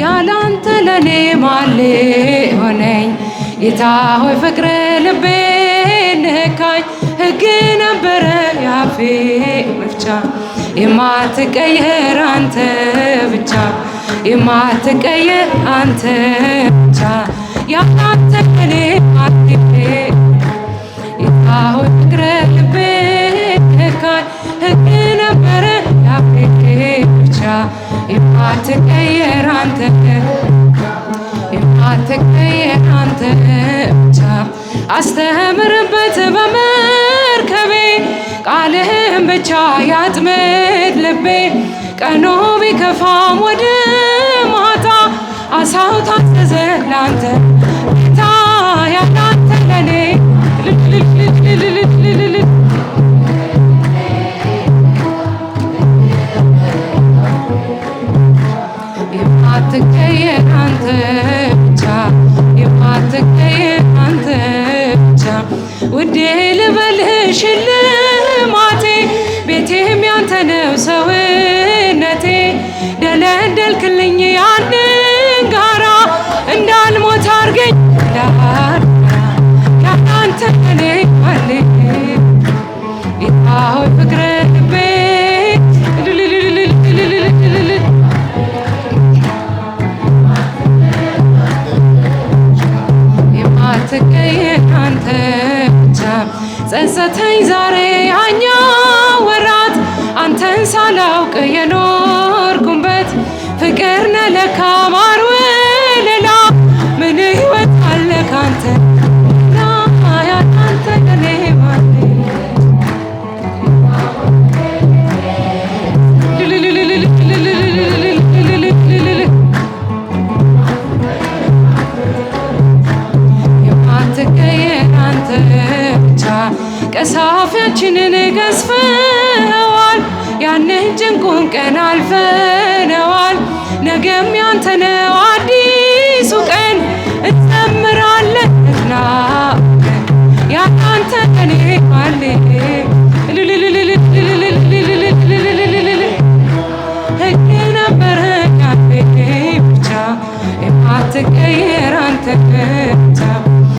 ያላንተ ለኔ ማን ሆነኝ ጌታ ሆይ ፍቅር ልቤ ነካኝ ሕግ ነበረ ያፌ መፍቻ የማትቀየር አንተ ብቻ የማትቀየር አንተ ብቻ ያላንተ ለኔ ማን ጌታ ሆይ ፍቅር ልቤ ነካኝ ሕግ ነበረ ያፌ ብቻ የማትቀየር አንተ የማትቀየር አንተ ብቻ አስተምርበት በመርከቤ ቃልህን ብቻ ያጥምድ ልቤ ቀኑ ቢከፋም ወደ ማታ አሳው ታዘዘ ላንተ ጌታ ያላንተ ለኔ የማትቀየር አንተ ብቻ የማትቀየር አንተ ብቻ ውዴ ልበልህ ሽልማቴ ቤቴም ያንተ ነው ሰውነቴ ደለደልክልኝ ያንን ጋራ እንዳልሞት አርገኝ ያንተ ለኔ ማን ጌታ ሆይ ፍቅር ልቤ የማትቀየር አንተ ብቻ ጸጸተኝ ዛሬ ያኛው ወራት አንተን ሳላውቅ የኖርኩበት ፍቅር ነህ ለካ ማር ወለላ ምን ሕይወት አለ ካንተ ያንተ ለኔ ማን የማትቀየር አንተ ብቻ ቀሳፊያችንን ገዝፈዋል ያንን ጭንቁን ቀን አልፈነዋል ነገም ያንተ ነው አዲስ